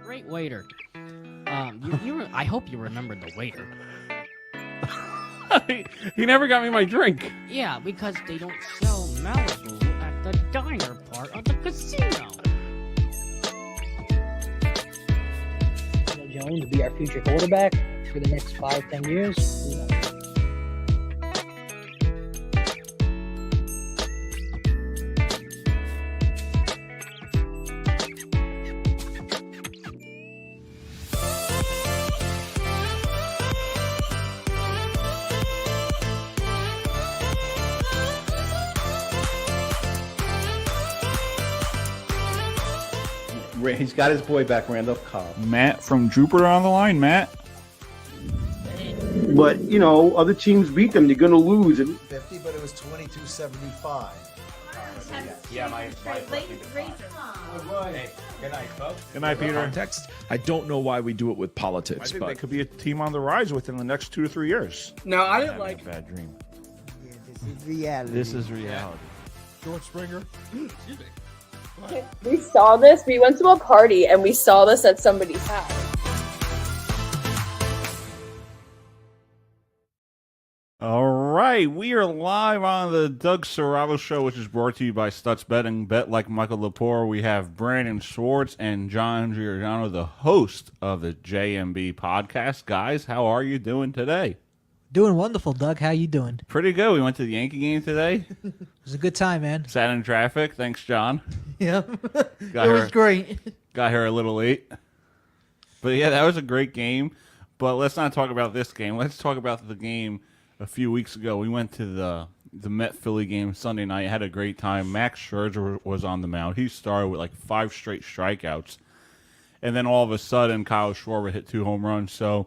Great waiter. I hope you remembered the waiter. He never got me my drink. Yeah, because they don't sell Malibu at the diner part of the casino. Jones to be our future quarterback for the next 5-10 years. Who knows? He's got his boy back, Randolph Cobb. Matt from Jupiter on the line. Matt. But, you know, other teams beat them. You're going to lose. 50, but it was 22-75. Yeah, my Hey, good night, folks. Good night, Peter. Context. I don't know why we do it with I politics, think but they could be a team on the rise within the next 2 to 3 years. No, I didn't Having like a bad dream. This is reality. George Springer. We saw this. We went to a party and we saw this at somebody's house. All right, we are live on the Doug Serrato Show, which is brought to you by Stutz Betting. Bet like Michael Lepore. We have Brandon Schwartz and John Giordano, the host of the JMB podcast. Guys, how are you doing today? Doing wonderful, Doug. How you doing? Pretty good. We went to the Yankee game today. It was a good time, man. Sat in traffic. Thanks, John. Yeah, Got it was great. Got here a little late. But yeah, that was a great game. But let's not talk about this game. Let's talk about the game a few weeks ago. We went to the Met-Philly game Sunday night. Had a great time. Max Scherzer was on the mound. He started with like 5 straight strikeouts. And then all of a sudden, Kyle Schwarber hit 2 home runs. So,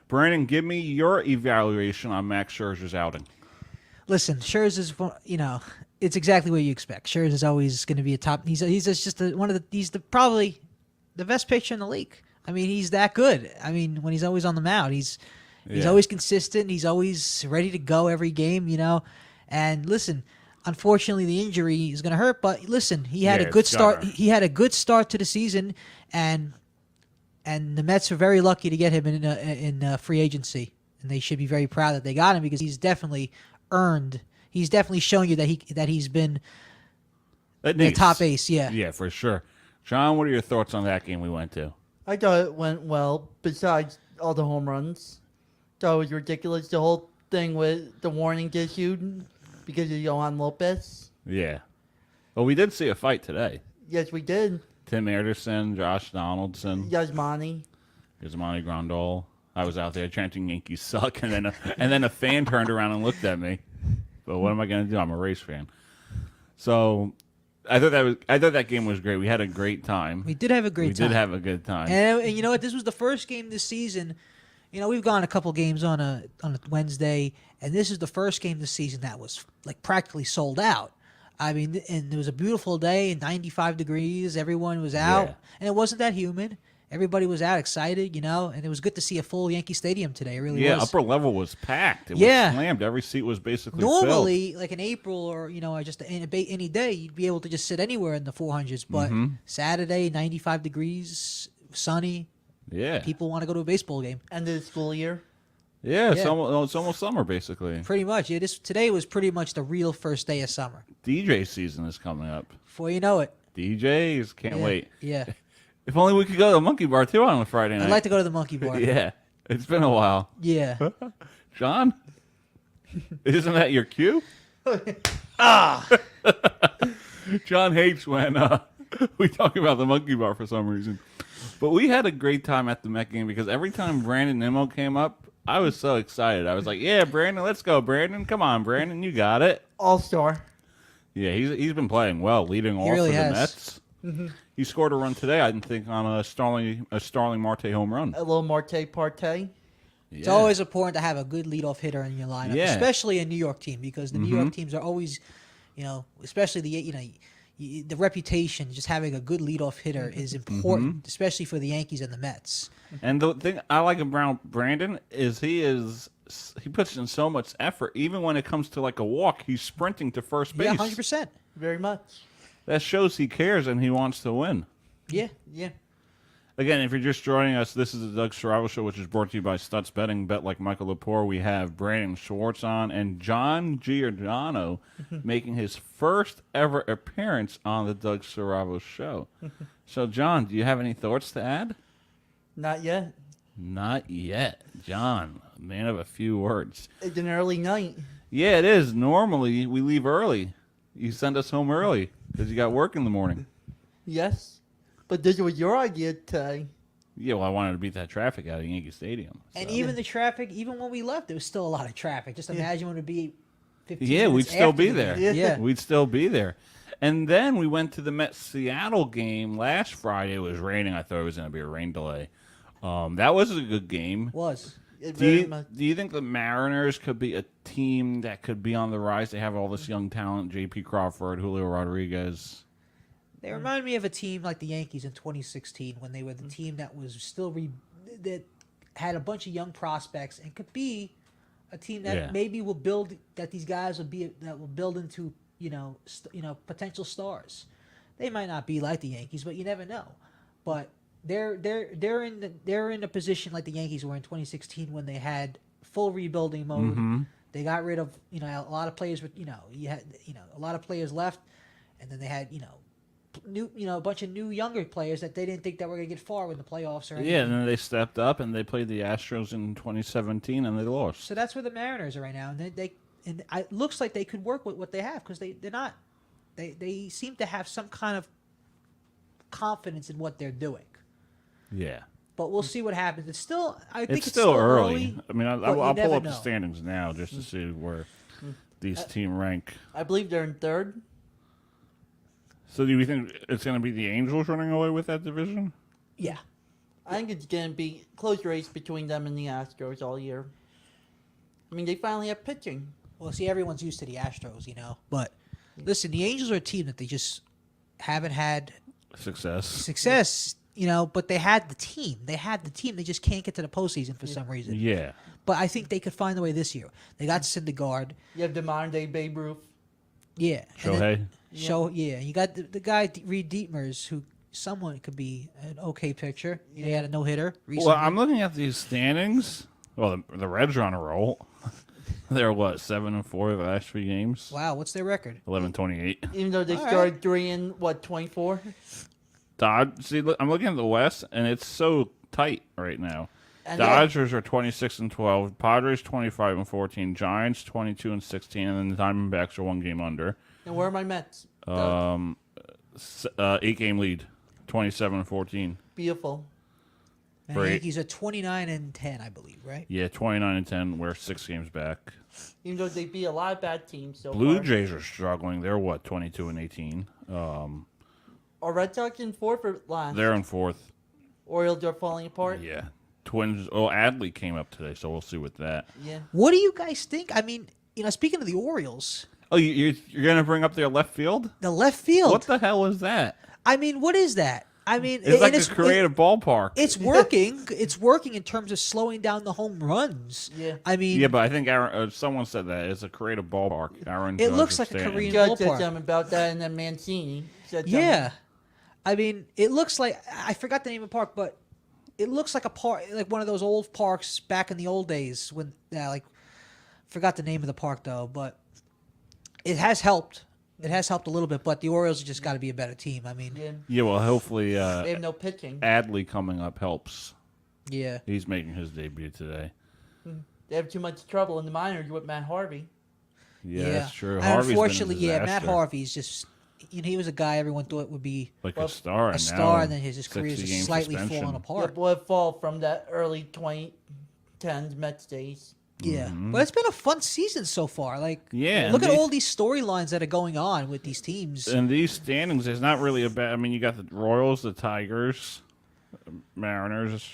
Brandon, give me your evaluation on Max Scherzer's outing. Listen, Scherzer's, it's exactly what you expect. Scherzer's always going to be a top. He's probably the best pitcher in the league. I mean, he's that good. I mean, when he's always on the mound, he's always consistent. He's always ready to go every game, And listen, unfortunately, the injury is going to hurt. But listen, he had a good start. He had a good start to the season, and the Mets were very lucky to get him in free agency, and they should be very proud that they got him because he's definitely earned. He's definitely shown you that he's been the top ace. Yeah, Yeah, for sure. John, what are your thoughts on that game we went to? I thought it went well, besides all the home runs. Thought it was ridiculous, the whole thing with the warning issued because of Yohan Lopez. Yeah. Well, we did see a fight today. Yes, we did. Tim Anderson, Josh Donaldson, Yasmani. Grandal. I was out there chanting "Yankees suck," and then a fan turned around and looked at me. But what am I going to do? I'm a Rays fan. So I thought that game was great. We had a great time. We did have a great time. We did have a good time. And you know what? This was the first game this season. We've gone a couple games on a Wednesday, and this is the first game this season that was like practically sold out. I mean, and it was a beautiful day, 95 degrees. Everyone was out, and it wasn't that humid. Everybody was out excited, and it was good to see a full Yankee Stadium today. It really was. Yeah, upper level was packed. It was slammed. Every seat was basically normally, filled. like in April or just any day, you'd be able to just sit anywhere in the 400s. But Saturday, 95 degrees, sunny. Yeah, people want to go to a baseball game. End of the school year. Yeah, it's almost summer basically. Pretty much. Yeah, today was pretty much the real first day of summer. DJ season is coming up. Before you know it. DJs can't wait. Yeah. If only we could go to the Monkey Bar too on a Friday night. I'd like to go to the Monkey Bar. Yeah, it's been a while. Yeah. John, isn't that your cue? John hates when we talk about the Monkey Bar for some reason. But we had a great time at the Met game because every time Brandon Nimmo came up, I was so excited. I was like, "Yeah, Brandon, let's go, Brandon. Come on, Brandon, you got it." All-star. Yeah, he's been playing well, leading off really for the has. Mets. He scored a run today, I didn't think, on a Starling Marte home run. A little Marte Partey. It's always important to have a good leadoff hitter in your lineup, especially a New York team, because the New York teams are always, especially the reputation, just having a good leadoff hitter is important, especially for the Yankees and the Mets. And the thing I like about Brandon is he puts in so much effort. Even when it comes to like a walk, he's sprinting to first base. Yeah, 100%. Very much. That shows he cares and he wants to win. Yeah. Again, if you're just joining us, this is the Doug Survival Show, which is brought to you by Stutz Betting. Bet like Michael Lepore. We have Brandon Schwartz on and John Giordano making his first ever appearance on the Doug Survival Show. So, John, do you have any thoughts to add? Not yet. Not yet. John, man of a few words. It's an early night. Yeah, it is. Normally, we leave early. You send us home early because you got work in the morning. Yes. But this was your idea today. Yeah, well, I wanted to beat that traffic out of Yankee Stadium. And so. even the traffic, even when we left, there was still a lot of traffic. Just imagine when it would be 15 Yeah, we'd minutes still after be the there. game. Yeah. We'd still be there. And then we went to the Mets-Seattle game last Friday. It was raining. I thought it was going to be a rain delay. That was a good game. Was. Do you think the Mariners could be a team that could be on the rise? They have all this young talent, J.P. Crawford, Julio Rodriguez. They remind me of a team like the Yankees in 2016 when they were the team that was still that had a bunch of young prospects and could be a team that maybe will build that these guys will build into potential stars. They might not be like the Yankees, but you never know. But they're in a position like the Yankees were in 2016 when they had full rebuilding mode. Mm-hmm. They got rid of a lot of players with you had a lot of players left, and then they had a bunch of new younger players that they didn't think that were going to get far in the playoffs or anything. Yeah, and then they stepped up and they played the Astros in 2017 and they lost. So that's where the Mariners are right now, and it looks like they could work with what they have because they seem to have some kind of confidence in what they're doing. Yeah. But we'll see what happens. It's still it's still early. I mean, I'll pull up know. the standings now just to see where these teams rank. I believe they're in third. So do you think it's going to be the Angels running away with that division? Yeah. I think it's going to be close race between them and the Astros all year. I mean, they finally have pitching. Well, see, everyone's used to the Astros, But listen, the Angels are a team that they just haven't had success. But they had the team. They just can't get to the postseason for some reason. Yeah. But I think they could find a way this year. They got Syndergaard. You have the modern day Babe Ruth. Yeah. Shohei. You got the guy Reed Dietmers, who someone could be an okay pitcher. He had a no hitter recently. Well, I'm looking at these standings. Well, the Reds are on a roll. They're 7-4 the last 3 games. Wow, what's their record? 11-28. Even though they started 3 in 24. See, look, I'm looking at the West, and it's so tight right now. And Dodgers are 26-12, Padres 25-14, Giants 22-16, and then the Diamondbacks are 1 game under. And where are my Mets? 8-game lead, 27-14. Beautiful. And the Yankees are 29-10, I believe, right? Yeah, 29-10. We're 6 games back. Even though they beat a lot of bad teams so Blue far. Jays are struggling. They're 22-18. Are Red Sox in 4th or last? They're in 4th. Orioles are falling apart. Yeah. Twins. Oh, Adley came up today, so we'll see with that. Yeah. What do you guys think? I mean, speaking of the Orioles. Oh, you're going to bring up their left field? The left field. What the hell is that? I mean, what is that? I mean, it's like a creative ballpark. It's working. It's working in terms of slowing down the home runs. Yeah. I mean. Yeah, but I think someone said that it's a creative ballpark. It looks like a Korean Judge ballpark. said something about that, and then Mancini said something. Yeah. I mean, it looks like I forgot the name of the park, but it looks like a park, like one of those old parks back in the old days when, forgot the name of the park though, but it has helped. It has helped a little bit, but the Orioles have just got to be a better team. I mean, yeah. Well, hopefully, they have no pitching. Adley coming up helps. Yeah, he's making his debut today. They have too much trouble in the minors with Matt Harvey. Yeah, that's true. And unfortunately, Matt Harvey's just. He was a guy everyone thought would be like a star, and then his career is just slightly falling apart. Yeah, boy, fall from that early 2010s Mets days. Yeah, but it's been a fun season so far. Look at all these storylines that are going on with these teams. And these standings, there's not really a bad. I mean, you got the Royals, the Tigers, Mariners.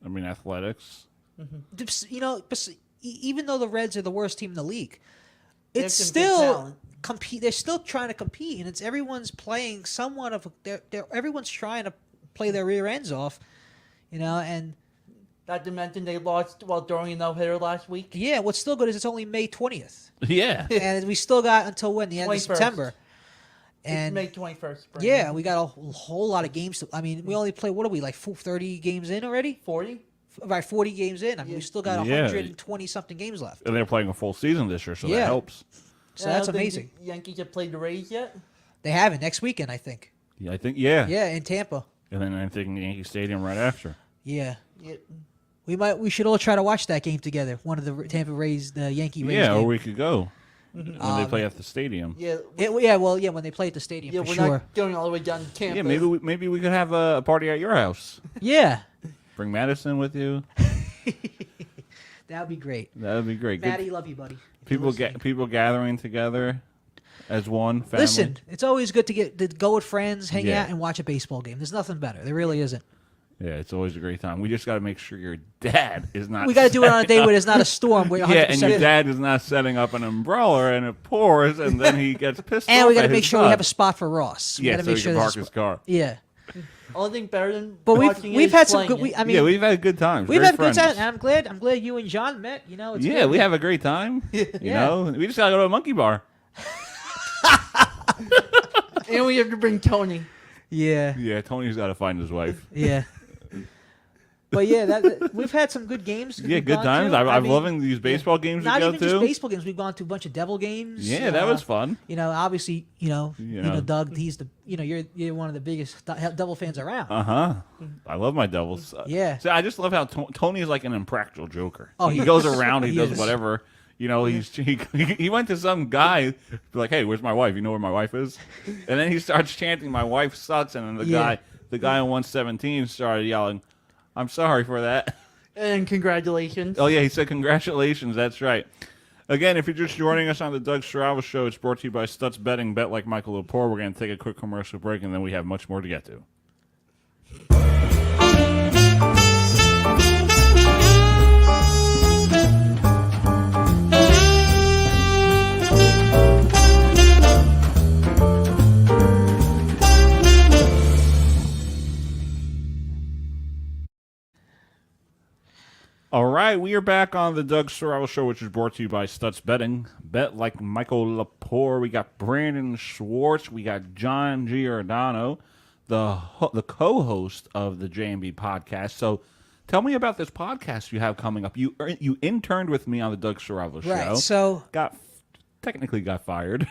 I mean, Athletics. Mm-hmm. Even though the Reds are the worst team in the league, it's still compete. They're still trying to compete, and it's everyone's playing somewhat of. Everyone's trying to play their rear ends off, and. Not to mention they lost while throwing a no-hitter last week. Yeah, what's still good is it's only May 20th. Yeah. And we still got until when? The end of September. And May 21st. Spring. yeah, we got a whole lot of games. I mean, we only play, what are we, like 30 games in already? 40. About 40 games in. I mean, we still got Yeah. 120-something games left. And they're playing a full season this year, so Yeah. that helps. So I that's don't think amazing. the Yankees have played the Rays yet. They haven't. Next weekend, I think. Yeah, I think, yeah. Yeah, in Tampa. And then I think Yankee Stadium right after. Yeah. Yeah. We should all try to watch that game together. One of the Tampa Rays, the Yankee Rays Yeah, or game. we could go when they play at the stadium. Yeah. When they play at the stadium, Yeah, for we're sure. not going all the way down to Tampa. Yeah, maybe we could have a party at your house. Yeah. Bring Madison with you. That would be great. That would be great. Good- Maddie, love you, buddy. If you're listening. people gathering together as one family. Listen, it's always good to go with friends, hang Yeah. out, and watch a baseball game. There's nothing better. There really isn't. Yeah, it's always a great time. We just got to make sure your dad is not. We got to do it on a day where there's not a storm. Where 100%. Yeah, and your dad is not setting up an umbrella and it pours, and then he gets pissed off. And we got to at make his sure we son. have a spot for Ross. We Yeah, gotta so make he sure can there's park a his spot. car. Yeah, Only thing better than but watching we've is had some playing good. it. I mean, Yeah, we've had good times. we've Great had good friends. times. And I'm glad you and John met. You know, it's Yeah, good. we have a great time. You Yeah. know, we just gotta go to a monkey bar. And we have to bring Tony. Yeah, Yeah, Tony's got to find his wife. yeah. But yeah, we've had some good games. Yeah, we've good gone times. to. I'm mean, loving these baseball games we Not go even to. just baseball games. We've gone to a bunch of Devil games. Yeah, that was fun. You know, obviously, you know, know. Doug. He's the, you're one of the biggest Devil fans around. I love my Devils. Yeah. So I just love how Tony is like an impractical joker. Oh, he he goes is. around, he He does is. whatever. You know, he went to some guy, be like, "Hey, where's my wife? You know where my wife is?" And then he starts chanting, "My wife sucks," and then the guy on 117 started yelling, "I'm sorry for that." And congratulations. Oh, yeah, he said congratulations. That's right. Again, if you're just joining us on the Doug Strava Show, it's brought to you by Stutz Betting. Bet like Michael Lepore. We're going to take a quick commercial break, and then we have much more to get to. All right, we are back on the Doug Strava Show, which is brought to you by Stutz Betting. Bet like Michael Lepore. We got Brandon Schwartz. We got John Giordano, the co-host of the JMB podcast. So tell me about this podcast you have coming up. You interned with me on the Doug Strava Show. Right. So technically got fired.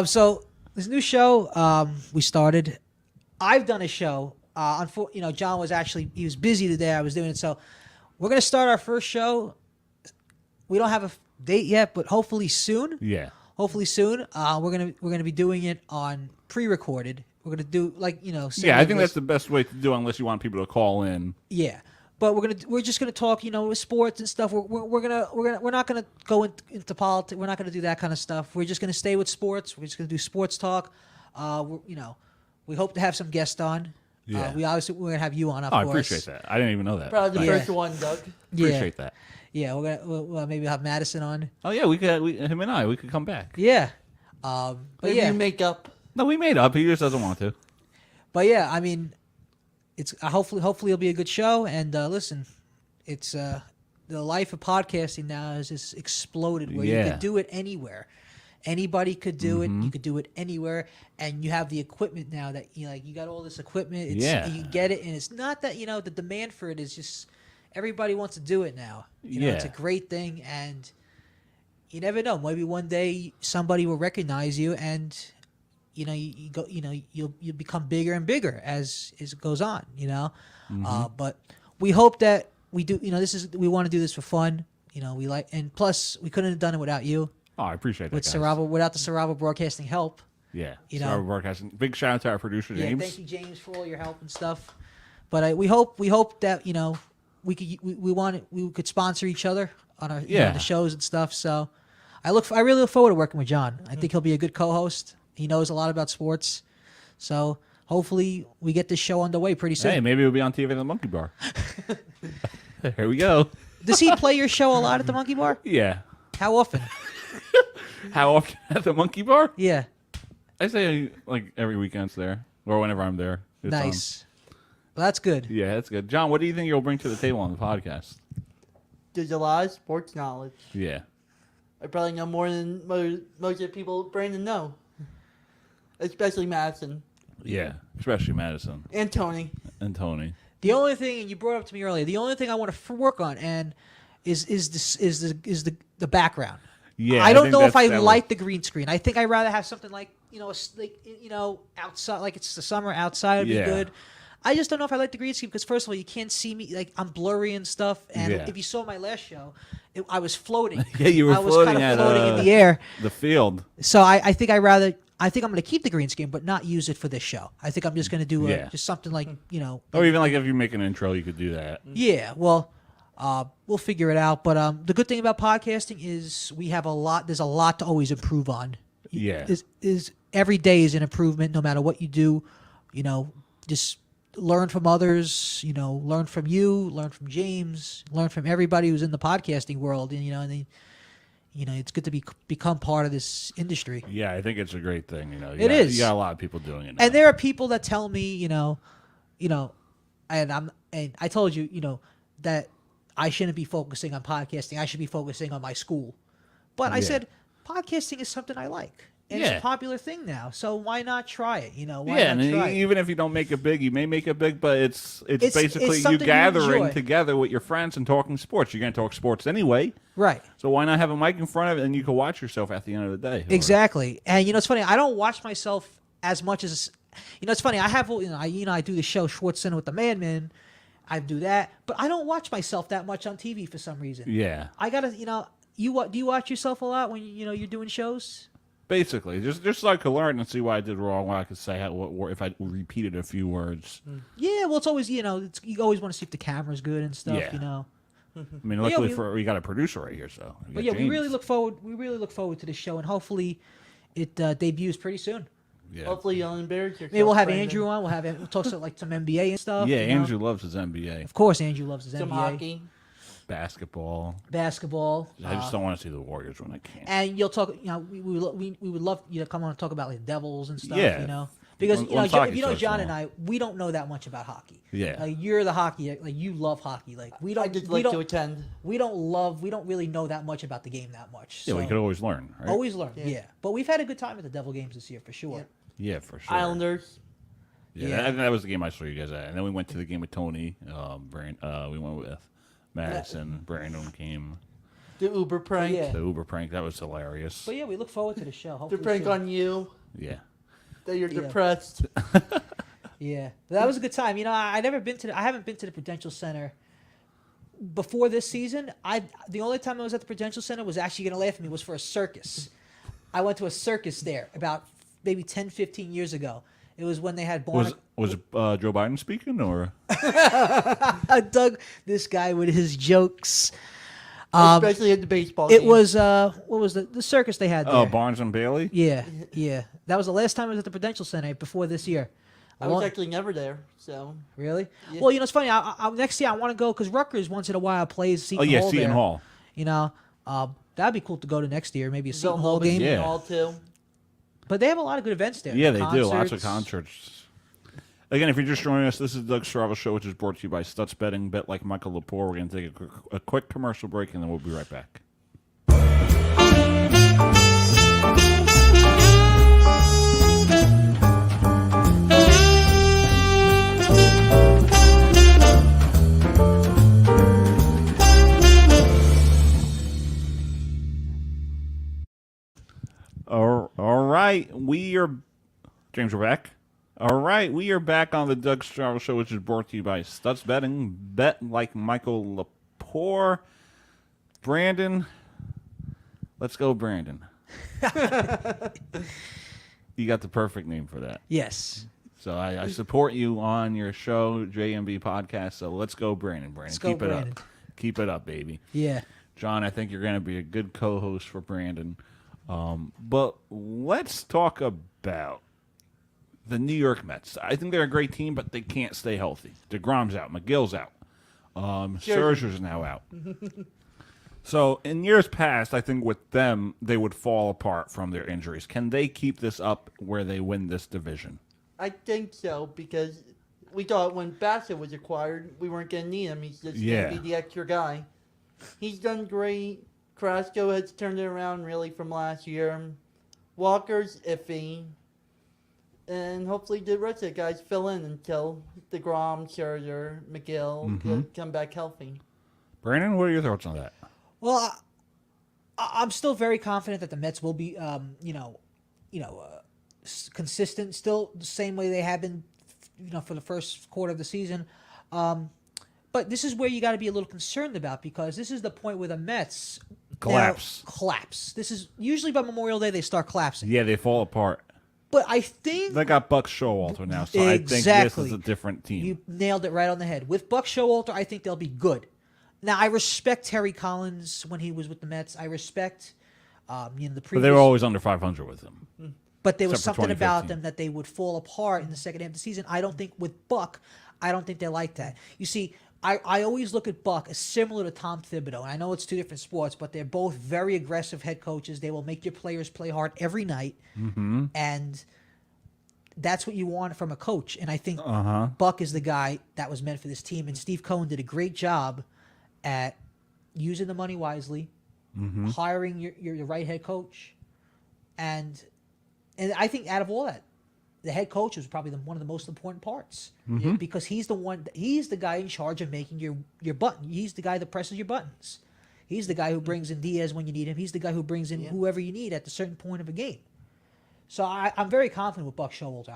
So this new show we started. I've done a show. John he was busy today. I was doing it. So we're gonna start our first show. We don't have a date yet, but hopefully soon. Yeah. Hopefully soon. We're gonna be doing it on pre-recorded. We're gonna do Yeah, I think that's the best way to do it, unless you want people to call in. Yeah. But we're just gonna talk, with sports and stuff. We're not gonna go into politics. We're not gonna do that kind of stuff. We're just gonna stay with sports. We're just gonna do sports talk. We hope to have some guests on. Yeah. We're gonna have you on. Of I course. appreciate that. I didn't even know that. Probably the Yeah. first one, Doug. Appreciate that. Yeah, we'll maybe have Madison on. Oh yeah, him and I could come back. Yeah. But Maybe yeah. you make up. No, we made up. He just doesn't want to. But yeah, I mean, it's hopefully it'll be a good show. And listen, it's the life of podcasting now has just exploded where you Yeah. can do it anywhere. Anybody could do it. You could do it anywhere, and you have the equipment now that you got all this equipment. Yeah. You can get it, and it's not that the demand for it is just everybody wants to do it now. It's a Yeah. great thing, and you never know. Maybe one day somebody will recognize you, and you go. You'll become bigger and bigger as it goes on. But we hope that we do. We want to do this for fun. We like, and plus we couldn't have done it without you. Oh, I appreciate that. With guys. without the Sarava Broadcasting help. Yeah. You Sarava know. Broadcasting. Big shout out to our producer Yeah, James. thank you, James, for all your help and stuff. But we hope that we could sponsor each other on our the shows and stuff. So I really look forward to working with John. I think he'll be a good co-host. He knows a lot about sports. So hopefully we get this show underway pretty soon. Hey, maybe we'll be on TV at the Monkey Bar. Here we go. Does he play your show a lot at the Monkey Bar? Yeah. How often? How often at the Monkey Bar? Yeah. I say like every weekend's there, or whenever I'm there. It's Nice. Well, that's good. on. Yeah, that's good. John, what do you think you'll bring to the table on the podcast? There's a lot of sports knowledge. Yeah. I probably know more than most of the people Brandon know. Especially Madison. Yeah, especially Madison And Tony. and Tony. The only thing, and you brought up to me earlier, the only thing I want to work on and is the background. Yeah, I don't know if that I was- like the green screen. I think I'd rather have something like outside, like it's the summer outside would be Yeah. good. I just don't know if I like the green screen because first of all, you can't see me, like I'm blurry and stuff. And Yeah. if you saw my last show, I was floating. Yeah, you were I was floating kind at of floating in the air. the field. So I think I'm going to keep the green screen, but not use it for this show. I think I'm just going to do Yeah. just something like Or even like if you make an intro, you could do that. Yeah, well, we'll figure it out. But the good thing about podcasting is we have a lot. There's a lot to always improve on. Yeah. Is every day is an improvement, no matter what you do. Just learn from others. Learn from you. Learn from James. Learn from everybody who's in the podcasting world. And it's good to become part of this industry. Yeah, I think it's a great thing. It is. You got a lot of people doing it now. And there are people that tell me, and I told you, that I shouldn't be focusing on podcasting. I should be focusing on my school. But I Yeah. said, podcasting is something I like. And it's Yeah. a popular thing now. So why not try it? Why Yeah, not and try it? even if you don't make it big, you may make it big, but it's basically you something you gathering enjoy. together with your friends and talking sports. You're going to talk sports anyway. Right. So why not have a mic in front of it and you can watch yourself at the end of the day? Exactly. And it's funny. I don't watch myself as much as it's funny. I have I do the show Schwartz Center with the Man. I do that, but I don't watch myself that much on TV for some reason. Yeah. I gotta do you watch yourself a lot when you're doing shows? Basically, just so I could learn and see what I did wrong, what I could say, if I repeated a few words. Yeah, well, it's always you always want to see if the camera's good and stuff. Yeah. I mean, Well, yeah, luckily we got a producer right here, so. But yeah, we really look forward. We really look forward to this show, and hopefully, it debuts pretty soon. Yeah. Hopefully you'll embarrass yourself. Maybe we'll have Brandon. Andrew on. We'll talk like some NBA and stuff. Yeah, Andrew loves his NBA, Of course, Andrew loves his Some NBA, hockey. basketball. basketball. I just don't want to see the Warriors when I can. And you'll talk. We would love you to come on and talk about like the Devils and stuff. Yeah. Because Once hockey if you know starts John going and I, we don't know that much about hockey. Yeah. Like you're the hockey. Like you love hockey. Like we don't. I just we like to don't. attend. We don't really know that much about the game that much. Yeah, So we could always learn, right? always learn. Yeah. Yeah. But we've had a good time at the Devil games this year for sure. Yeah. Yeah, for sure. Islanders. Yeah, Yeah. that was the game I saw you guys at, and then we went to the game with Tony. We went with Madison. Brandon came. The Uber prank. Yeah. The Uber prank, that was hilarious. But yeah, we look forward to the show. The Hopefully prank soon. on you. Yeah. That you're Yeah. depressed. Yeah, that was a good time. I haven't been to the Prudential Center before this season. The only time I was at the Prudential Center was actually gonna laugh at me was for a circus. I went to a circus there about maybe 10, 15 years ago. It was when they had Was Joe Biden speaking or? Doug, this guy with his jokes. Especially at the baseball It game. was what was the circus they had there? Oh, Barnes and Bailey. Yeah. That was the last time I was at the Prudential Center before this year. I was actually never there, so. Really? Yeah. Well, it's funny. Next year I want to go because Rutgers once in a while plays Seton Hall Seton there. Hall. That'd be cool to go to next year. Maybe a Seton Don't Hall love game. Yeah. All too. But they have a lot of good events there. Yeah, they do. Lots of Concerts. concerts. Again, if you're just joining us, this is Doug's Travel Show, which is brought to you by Stutz Betting. Bet like Michael Lepore. We're going to take a quick commercial break, and then we'll be right back. All right, James, we're back. All right, we are back on the Doug's Travel Show, which is brought to you by Stutz Betting. Bet like Michael Lepore. Brandon, let's go, Brandon. You got the perfect name for that. Yes. So I support you on your show, JMB Podcast. So let's go, Brandon. Let's go, keep it Brandon. up. Keep it up, baby. Yeah. John, I think you're going to be a good co-host for Brandon. But let's talk about the New York Mets. I think they're a great team, but they can't stay healthy. DeGrom's out. McGill's out. Scherzer's now out. So in years past, I think with them, they would fall apart from their injuries. Can they keep this up where they win this division? I think so, because we thought when Bassett was acquired, we weren't going to need him. He's just Yeah. going to be the extra guy. He's done great. Carrasco has turned it around really from last year. Walker's iffy. And hopefully the rest of the guys fill in until DeGrom, Scherzer, McGill can come back healthy. Brandon, what are your thoughts on that? Well, I'm still very confident that the Mets will be, consistent, still the same way they have been, for the first quarter of the season. But this is where you got to be a little concerned about, because this is the point where the Mets collapse. This is usually by Memorial Day they start collapsing. Yeah, they fall apart. But I think They got Buck Showalter now, so I think this is a different team. You nailed it right on the head. With Buck Showalter, I think they'll be good. Now, I respect Terry Collins when he was with the Mets. I respect, the previous. But they were always under 500 with him. But there was Except for something about 2015. them that they would fall apart in the second half of the season. I don't think with Buck, I don't think they're like that. You see, I always look at Buck as similar to Tom Thibodeau. And I know it's two different sports, but they're both very aggressive head coaches. They will make your players play hard every night. Mm-hmm. And that's what you want from a coach. And I think Buck is the guy that was meant for this team. And Steve Cohen did a great job at using the money wisely, hiring your right head coach. And I think out of all that, the head coach was probably one of the most important parts, because he's the guy in charge of making your button. He's the guy that presses your buttons. He's the guy who brings in Diaz when you need him. He's the guy who brings in whoever you need at a certain point of a game. So I'm very confident with Buck Showalter.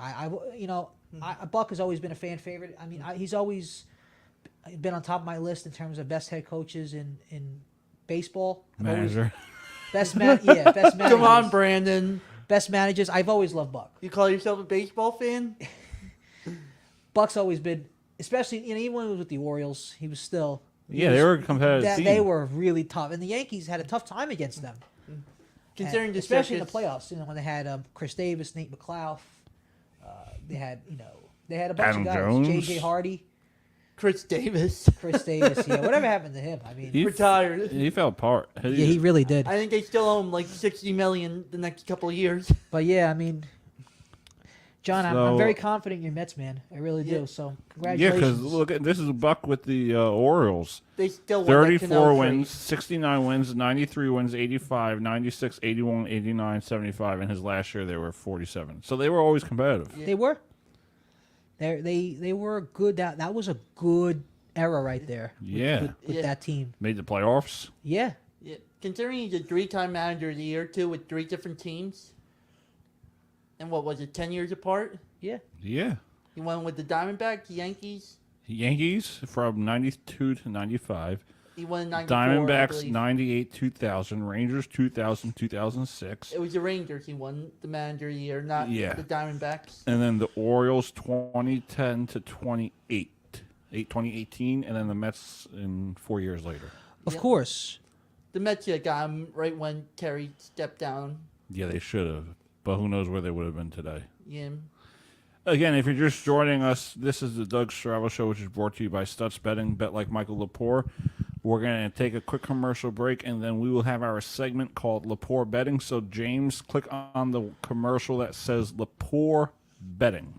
Buck has always been a fan favorite. I mean, he's always been on top of my list in terms of best head coaches in baseball. Manager. Best managers. Come on, Brandon. Best managers. I've always loved Buck. You call yourself a baseball fan? Buck's always been, especially even when he was with the Orioles, he was still. They were a competitive team. They were really tough, and the Yankees had a tough time against them. Considering the especially in the circus. playoffs, when they had Chris Davis, Nate McLeod, they had a bunch Adam of guys, Jones. J.J. Hardy, Chris Davis. Whatever happened to him? I mean, He retired. He fell apart. he really did. I think they still owe him like $60 million the next couple of years. But yeah, I mean, John, I'm So- very confident in your Mets, man. I really do. So Yeah, congratulations. because this is Buck with the Orioles. They still won that 34 Cano wins, trade. 69 wins, 93 wins, 85, 96, 81, 89, 75. And his last year, they were 47. So they were always competitive. They were. They were good. That was a good era right there. Yeah. With that team. Made the playoffs. Yeah. Yeah. Considering he's a 3-time manager of the year, too, with 3 different teams. And what was it, 10 years apart? Yeah. Yeah. He won with the Diamondbacks, Yankees. Yankees from 92 to 95. He won in 94, I Diamondbacks believe. 98, 2000. Rangers 2000, 2006. It was the Rangers he won the manager of the year, not Yeah. the Diamondbacks. And then the Orioles 2010 to 2018. And then the Mets in 4 years later. Of course. The Mets got him right when Terry stepped down. Yeah, they should have. But who knows where they would have been today. Yeah. Again, if you're just joining us, this is the Doug Strabo Show, which is brought to you by Stutz Betting, Bet Like Michael Lepore. We're going to take a quick commercial break, and then we will have our segment called Lepore Betting. So, James, click on the commercial that says Lepore Betting.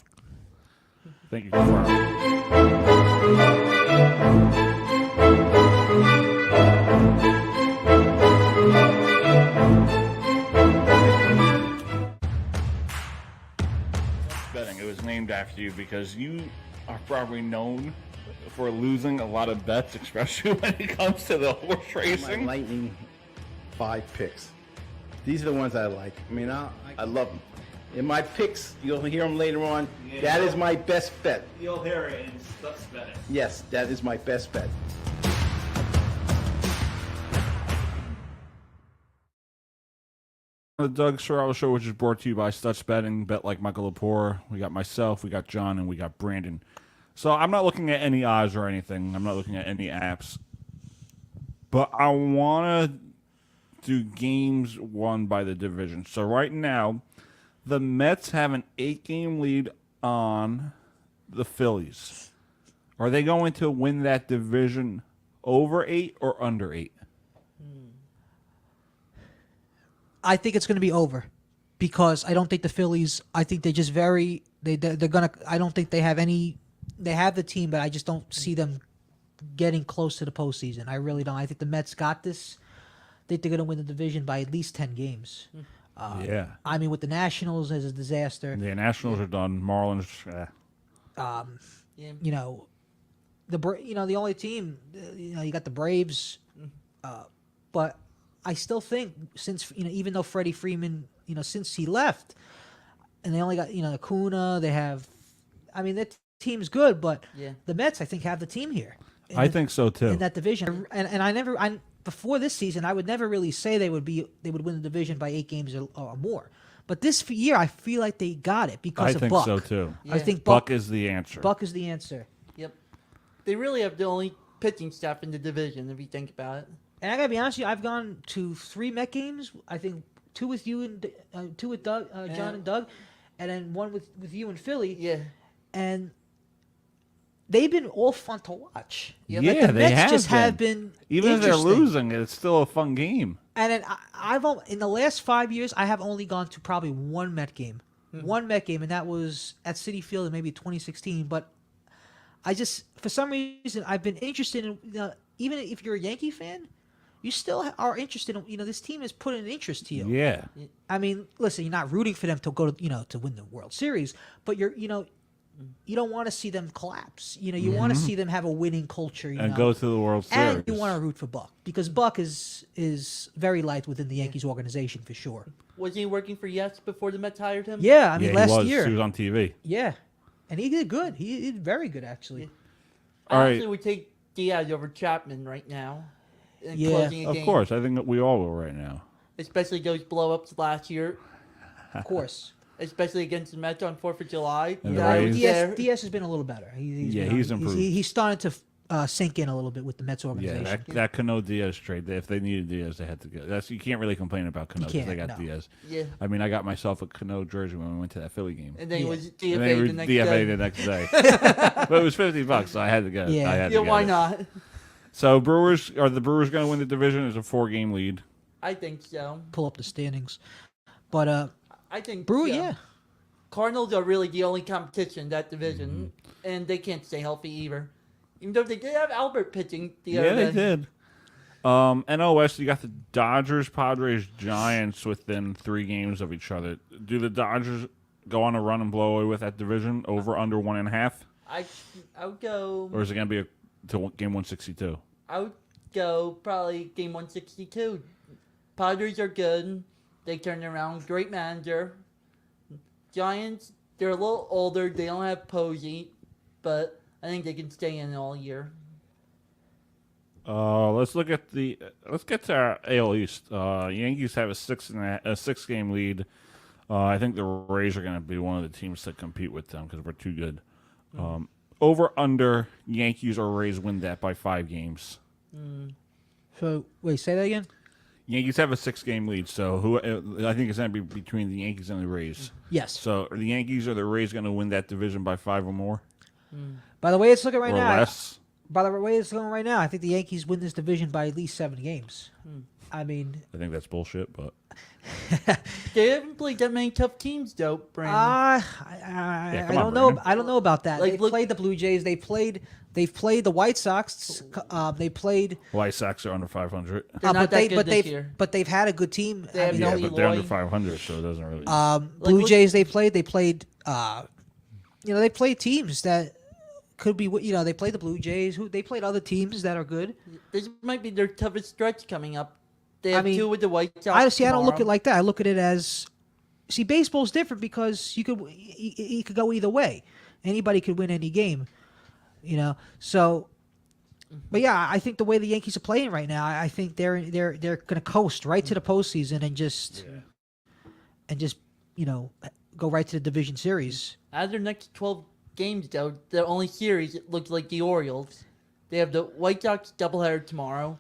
Thank you. Betting. It was named after you because you are probably known for losing a lot of bets, especially when it comes to the horse My racing. lightning 5 picks. These are the ones I like. I mean, I love them. In my picks, you'll hear them later on. Yeah. That is my best bet. You'll hear it in Stutz Betting. Yes, that is my best bet. The Doug Strabo Show, which is brought to you by Stutz Betting, Bet Like Michael Lepore. We got myself, we got John, and we got Brandon. So I'm not looking at any odds or anything. I'm not looking at any apps. But I want to do games won by the division. So right now, the Mets have an 8-game lead on the Phillies. Are they going to win that division over 8 or under 8? I think it's going to be over, because I don't think the Phillies. I think they're just they're gonna. I don't think they have any. They have the team, but I just don't see them getting close to the postseason. I really don't. I think the Mets got this think they're going to win the division by at least 10 games. Yeah. I mean, with the Nationals as a disaster, The Nationals are done. Marlins. Yeah. you know, the only team, you got the Braves, but I still think since even though Freddie Freeman, since he left, and they only got Acuna, they have, I mean, that team's good, but Yeah. the Mets I think have the team here. I think so too. In that division, and I before this season I would never really say they would win the division by 8 games or more. But this year I feel like they got it because I of think Buck. so too. Yeah. I think Buck is the answer. Buck is the answer. Yep. They really have the only pitching staff in the division, if you think about it. And I gotta be honest with you, I've gone to 3 Met games. I think 2 with you and 2 with Doug, John and Doug, and then 1 with you in Philly. Yeah. And they've been all fun to watch. Yeah, But the they Mets just have been Even if they're interesting. losing, it's still a fun game. And then in the last 5 years, I have only gone to probably 1 Met game. 1 Met game, and that was at Citi Field in maybe 2016. But I just, for some reason, I've been interested in, even if you're a Yankee fan, you still are interested in, this team has put an interest to you. Yeah. I mean, listen, you're not rooting for them to go to, to win the World Series, but you don't want to see them collapse. You want to see them have a winning culture. And go to the World Series. And you want to root for Buck because Buck is very liked within the Yankees organization for sure. Was he working for Yes before the Mets hired him? Yeah, I mean last he year. was on TV. Yeah, and he did good. He did very good actually. All right. Actually, we take Diaz over Chapman right now. In Yeah. closing a Of game. course. I think that we all will right now. Especially those blow-ups last year. Of course. Especially against the Mets on 4th of July. And the Yeah, I was Rays. there. Diaz has been a little better. He's improved. He's starting to sink in a little bit with the Mets Yeah, organization. that Cano Diaz trade. If they needed Diaz, they had to go. You can't really complain about Cano because they can't, got no. Diaz. Yeah. I mean, I got myself a Cano jersey when we went to that Philly game. And then he Yeah. was And DFA they were the next DFA day. the next day. But it was $50, so I had to go. Yeah. I had Yeah, to get why it. not? So the Brewers going to win the division? It's a 4-game lead. I think so. Pull up the standings, but I think Brewer, so. yeah. Cardinals are really the only competition in that division, Mm-hmm. and they can't stay healthy either. Even though they did have Albert pitching the Yeah, other they day. did. NL West, you got the Dodgers, Padres, Giants within 3 games of each other. Do the Dodgers go on a run and blow away with that division over under 1.5? I would go. Or is it going to be to game 162? I would go probably game 162. Padres are good. They turned around. Great manager. Giants, they're a little older. They don't have Posey, but I think they can stay in all year. Let's get to our AL East. Yankees have a 6-game lead. I think the Rays are going to be one of the teams that compete with them because we're too good. Over under Yankees or Rays win that by 5 games. So wait, say that again. Yankees have a 6-game lead, so I think it's going to be between the Yankees and the Rays. Yes. So are the Yankees or the Rays going to win that division by 5 or more, By the way it's looking right or now, less? by the way it's looking right now, I think the Yankees win this division by at least 7 games. I mean, I think that's bullshit, but They haven't played that many tough teams, though, Brandon. I come don't on, know. Brandon. I don't know about that. Like, They've look- played the Blue Jays. They've played the White Sox. They played. White Sox are under 500. They're not that good this year. But they've had a good team. They have Yeah, no but they're under Eloy. 500, so it doesn't really. Blue look- Jays. They played. They played. They played teams that could be. They played the Blue Jays. They played other teams that are good. This might be their toughest stretch coming up. They have mean, 2 with the White Sox. I don't look at it tomorrow. like that. I look at it as, baseball's different because you could go either way. Anybody could win any game, So, but yeah, I think the way the Yankees are playing right now, I think they're going to coast right to the postseason and just go right to the division series. Out of their next 12 games, though, the only series it looks like the Orioles. They have the White Sox doubleheader tomorrow.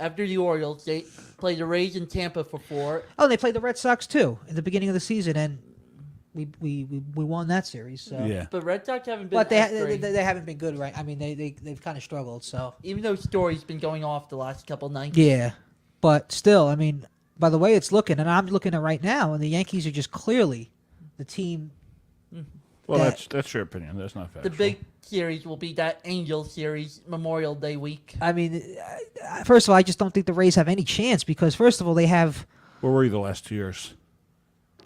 After the Orioles, they play the Rays in Tampa for 4. Oh, and they played the Red Sox too in the beginning of the season, and we won that series. So. yeah. But Red Sox haven't been. But as they great. haven't been good, right? I mean, they've kind of struggled. So Even though Story's been going off the last couple nights. yeah, but still, I mean, by the way it's looking, and I'm looking at it right now, and the Yankees are just clearly the team Well, that's your opinion. That's not factual. The big series will be that Angels series Memorial Day week. I mean, first of all, I just don't think the Rays have any chance because first of all, they have Where were you the last 2 years?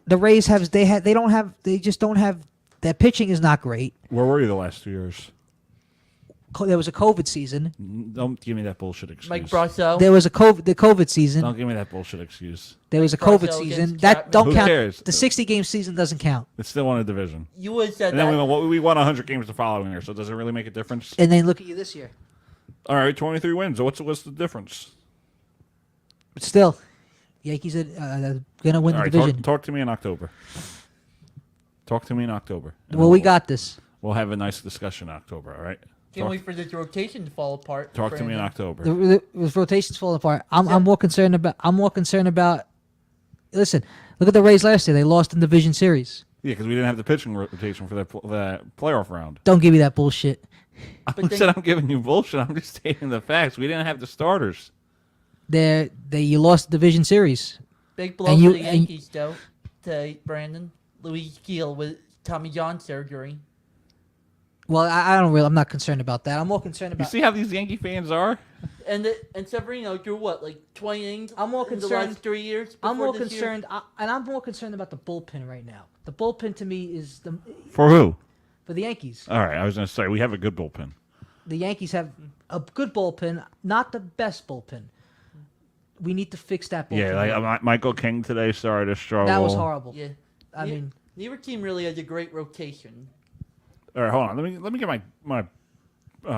the Rays have they just don't have their pitching is not great. Where were you the last 2 years? There was a COVID season. Don't give me that bullshit excuse. Mike Brasso. There was the COVID season. Don't give me that bullshit excuse. There was a Brasso COVID season. against That Chapman. don't Who count. cares? The 60-game season doesn't count. It's still won a division. You would have said And then that. we won 100 games the following year, so does it really make a difference? And then look at you this year. All right, 23 wins. What's the difference? But still, Yankees are gonna win All the right, division. talk to me in October. Talk to me in October. And Well, then we got this. We'll have a nice discussion in October, all right? Can't wait for this rotation to fall apart. Talk to me in Brandon. October. The rotation's falling apart. I'm more concerned about. Listen, look at the Rays last year. They lost in the division series. Yeah, because we didn't have the pitching rotation for that playoff round. Don't give me that bullshit. I said I'm giving you bullshit. I'm just stating the facts. We didn't have the starters. You lost the division series. Big blow for the Yankees, though, to Brandon. Luis Gil with Tommy John surgery. Well, I'm not concerned about that. I'm more concerned You about. see how these Yankee fans are? And Severino drew what, like 20 innings? I'm more in the concerned. last 3 years. I'm more before this year? concerned, and I'm more concerned about the bullpen right now. The bullpen to me is For who? for the Yankees. All right, I was going to say, we have a good bullpen. The Yankees have a good bullpen, not the best bullpen. We need to fix that bullpen. Yeah, like Michael King today started to struggle. That was horrible. Yeah. I mean, neither team really has a great rotation. All right, hold on. Let me get my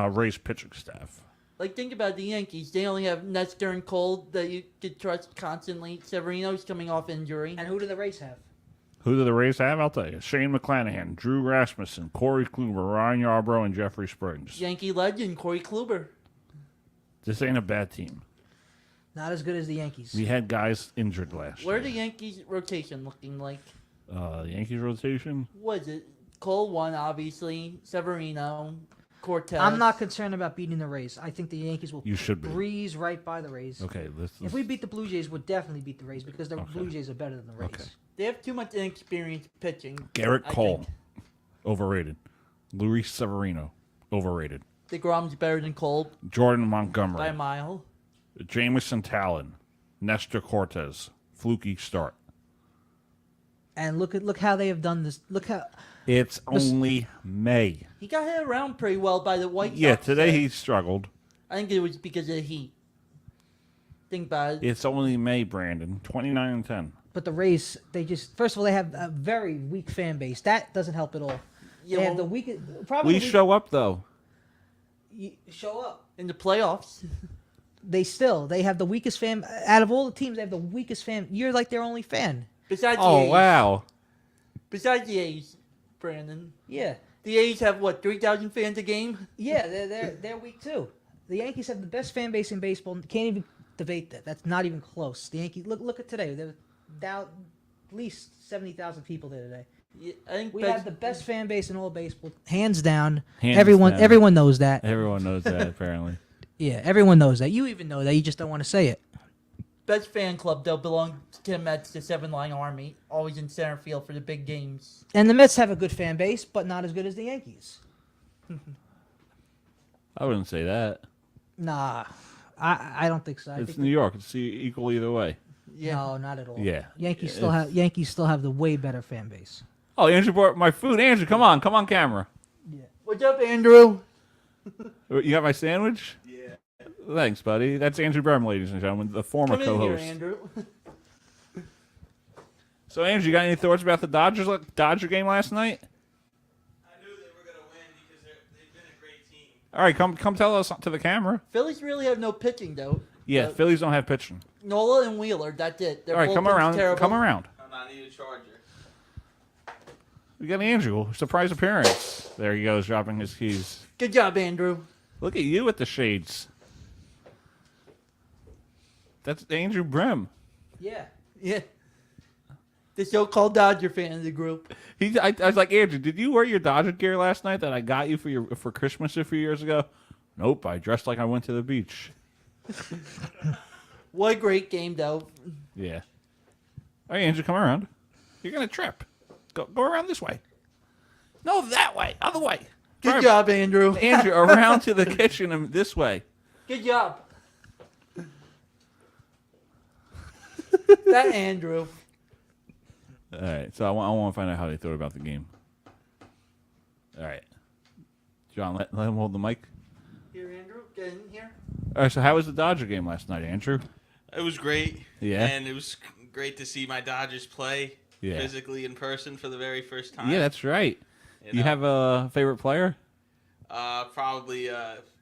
Rays pitching staff. Like, think about the Yankees. They only have Nestor and Cole that you could trust constantly. Severino's coming off injury. and who do the Rays have? Who do the Rays have? I'll tell you. Shane McClanahan, Drew Rasmussen, Corey Kluber, Ryan Yarbrough, and Jeffrey Springs. Yankee legend, Corey Kluber. This ain't a bad team. Not as good as the Yankees. We had guys injured last Where year. the Yankees rotation looking like? Yankees rotation? What is it? Cole won, obviously. Severino, Cortez. I'm not concerned about beating the Rays. I think the Yankees will You should be. breeze right by the Rays. Okay, If we beat the Blue Jays, we'll definitely beat the Rays because the Blue Jays are better than the Rays. Okay. They have too much inexperienced pitching. Garrett I Cole, think. overrated. Luis Severino, overrated. DeGrom's better than Cole Jordan by a Montgomery, mile. Jamison Talon, Nestor Cortez, fluky start. And look how they have done this. Look how It's only May. He got hit around pretty well by the White Sox. Yeah, today he struggled. I think it was because of the heat. Think about it. It's only May, Brandon. 29-10. but the Rays, they just first of all they have a very weak fan base. That doesn't help at all. Yeah, They have well, the weakest. Probably We show up though. show up. in the playoffs. They have the weakest fan out of all the teams. They have the weakest fan. You're like their only fan. Besides the Oh A's. wow! Besides the A's, Brandon. Yeah, The A's have what, 3,000 fans a game? yeah, they're weak too. The Yankees have the best fan base in baseball. Can't even debate that. That's not even close. The Yankees look at today. There were down at least 70,000 people there today. Yeah, I think We that's- have the best fan base in all baseball, hands down. Hands everyone down. knows that. Everyone knows that apparently. Yeah, everyone knows that. You even know that. You just don't want to say it. best fan club, though, belongs to the Mets, the 7-line army. Always in center field for the big games. And the Mets have a good fan base, but not as good as the Yankees. I wouldn't say that. Nah, I don't think so. I It's think New York. It's equal either way. Yeah. No, not at all. Yeah. Yankees still have the way better fan base. Oh, Andrew brought my food. Andrew, come on camera. What's up, Andrew? You got my sandwich? Yeah. Thanks, buddy. That's Andrew Brehm, ladies and gentlemen, the former Come in here, co-host. Andrew. So, Andrew, you got any thoughts about the Dodger game last night? I knew they were going to win because they've been a great team. All right, come tell us to the camera. Phillies really have no pitching, though. Yeah, Phillies don't have pitching. Nola and Wheeler, that's it. Their All right, come bullpen's around. terrible. Come around. I'm not need a charger. We got Andrew. Surprise appearance. There he goes, dropping his keys. Good job, Andrew. Look at you with the shades. That's Andrew Brehm. Yeah. Yeah. The so-called Dodger fan of the group. I was like, Andrew, did you wear your Dodger gear last night that I got you for Christmas a few years ago? Nope, I dressed like I went to the beach. What a great game, though. Yeah. All right, Andrew, come around. You're gonna trip. Go around this way. No, that way. Other way. Good job, Andrew. Andrew, around to the kitchen and this way. Good job. That Andrew. All right. So I want to find out how they thought about the game. All right. John, let him hold the mic. Here, Andrew. Get in here. All right. So how was the Dodger game last night, Andrew? It was great. Yeah. And it was great to see my Dodgers play physically in person for the very first time. Yeah, that's right. You know? have a favorite player? Probably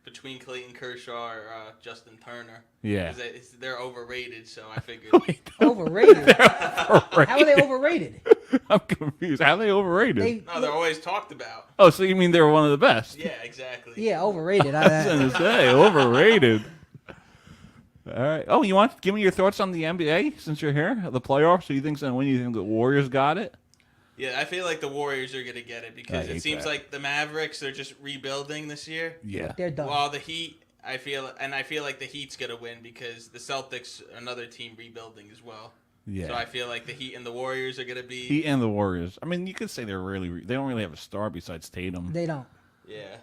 between Clayton Kershaw or Justin Turner. Yeah. Because they're overrated, so I figured. Overrated? How are they overrated? I'm confused. How are they overrated? No, they're always talked about. Oh, so you mean they were one of the best? Yeah, exactly. Yeah, overrated. I was going to say, overrated. All right. Oh, you want to give me your thoughts on the NBA since you're here? The playoffs? So you think so? When you think the Warriors got it? Yeah, I feel like the Warriors are going to get it because it seems like the Mavericks, they're just rebuilding this year. Yeah. They're done. While the Heat, I feel like the Heat's going to win because the Celtics, another team rebuilding as well. Yeah. So I feel like the Heat and the Warriors are going to be... Heat and the Warriors. I mean, you could say they don't really have a star besides Tatum. They don't. Yeah.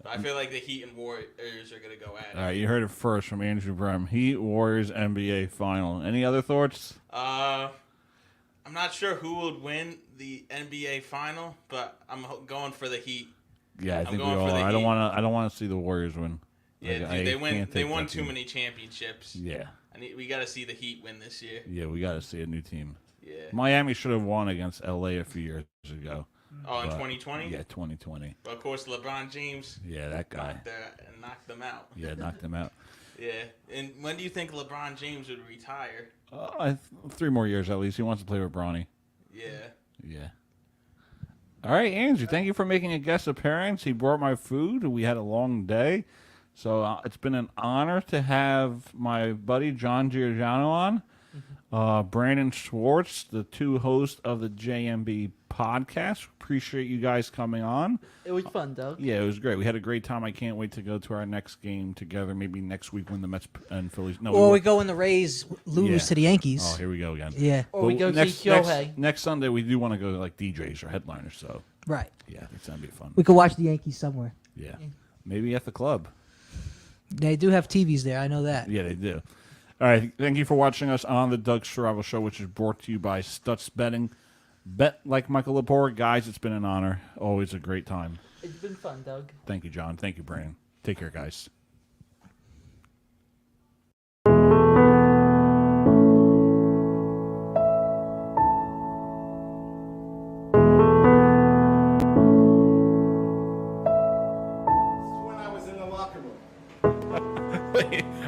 But I feel like the Heat and Warriors are going to go at it. All right, you heard it first from Andrew Brehm. Heat, Warriors, NBA final. Any other thoughts? I'm not sure who would win the NBA final, but I'm going for the Heat. Yeah, I think we all. I don't want to see the Warriors win. Yeah, dude, they won too many championships. Yeah. We got to see the Heat win this year. Yeah, we got to see a new team. Yeah. Miami should have won against LA a few years ago. Oh, in 2020? Yeah, 2020. But of course, LeBron James. Yeah, that guy. Knocked them out. Yeah, knocked them out. Yeah. And when do you think LeBron James would retire? 3 more years at least. He wants to play with Bronny. Yeah. Yeah. All right, Andrew, thank you for making a guest appearance. He brought my food. We had a long day. So it's been an honor to have my buddy John Giordano on. Brandon Schwartz, the 2 hosts of the JMB podcast. Appreciate you guys coming on. It was fun, Doug. Yeah, it was great. We had a great time. I can't wait to go to our next game together. Maybe next week when the Mets and Phillies. No, or we go when the Rays lose to the Yankees. Oh, here we go again. Yeah. Or we go see Shohei. Next Sunday, we do want to go to like DJs or headliners. So right. Yeah, I think that'd be fun. We could watch the Yankees somewhere. Yeah, maybe at the club. They do have TVs there. I know that. Yeah, they do. All right. Thank you for watching us on the Doug Strabo Show, which is brought to you by Stutz Betting. Bet like Michael Lepore. Guys, it's been an honor. Always a great time. It's been fun, Doug. Thank you, John. Thank you, Brandon. Take care, guys.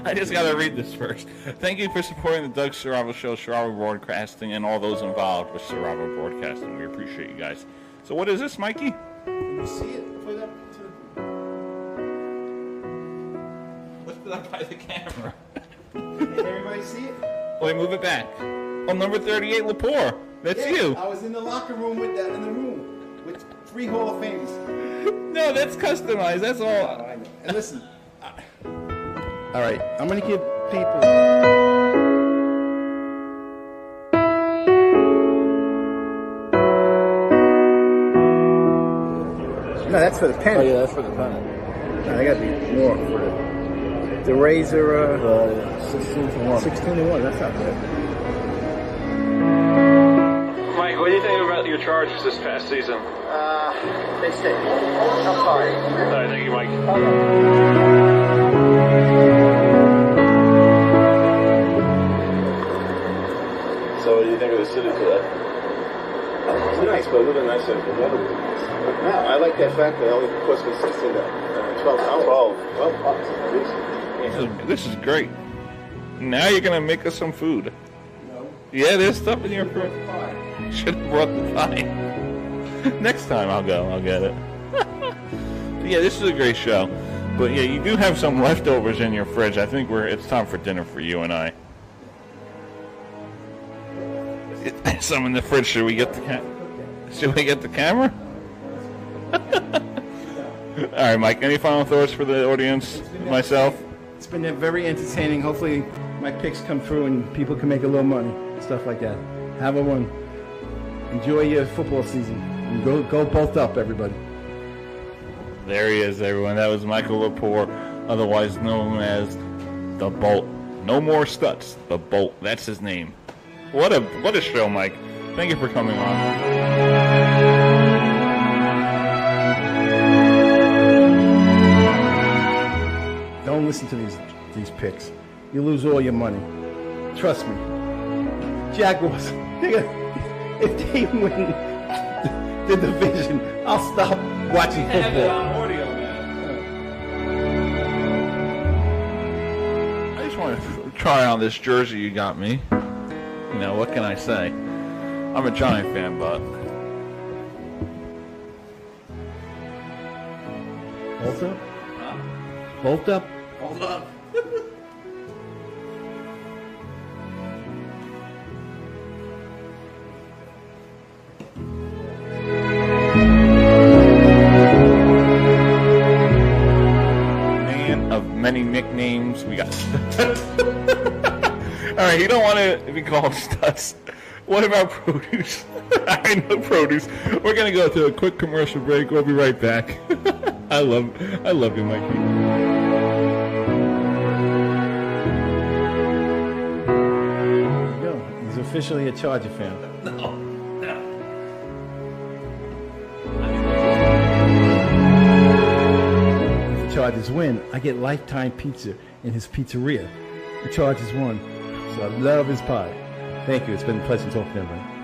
I just got to read this first. Thank you for supporting the Doug Strabo Show, Strabo Broadcasting, and all those involved with Strabo Broadcasting. We appreciate you guys. So what is this, Mikey? Can you see it? Put it up to Lift it up by the camera. Can everybody see it? Wait, move it back. Oh, number 38, Lepore. That's you. I was in the locker room with that in the room with 3 Hall of Famers. No, that's customized. That's all. Oh, I know. And listen. All right, I'm gonna give people. No, that's for the pen. Oh yeah, that's for the pen. No, they gotta be more for the razor. 16-1. 16-1. That's not bad. Mike, what do you think about your Chargers this past season? They stay. I'm sorry. All right, thank you, Mike. So what do you think of the city today? It's nice, but a little bit nicer if the weather was nice. No, I like that fact that it only cost me 12 hours. 12 bucks. This is great. Now you're going to make us some food. No. Yeah, there's stuff in your fridge. Should have brought the pie. Next time I'll go. I'll get it. Yeah, this is a great show. But yeah, you do have some leftovers in your fridge. I think it's time for dinner for you and I. Some in the fridge. Should we get the camera? All right, Mike. Any final thoughts for the audience? Myself. It's been very entertaining. Hopefully, my picks come through and people can make a little money, stuff like that. Have a one. Enjoy your football season. And go both up, everybody. There he is, everyone. That was Michael Lepore, otherwise known as the Bolt. No more Stutz. The Bolt. That's his name. What a show, Mike. Thank you for coming on. Don't listen to these picks. You lose all your money. Trust me. Jaguars, if they win the division, I'll stop watching football. I just want to try on this jersey you got me. You know, what can I say? I'm a Giant fan, but... Bolt up? Bolt up? Hold up. Man of many nicknames. We got... Alright, you don't want to be called Stutz. What about produce? I know produce. We're going to go to a quick commercial break. We'll be right back. I love you, Mikey. He's officially a Charger fan. No. If the Chargers win, I get lifetime pizza in his pizzeria. The Chargers won, so I love his pie. Thank you. It's been a pleasure talking to everybody.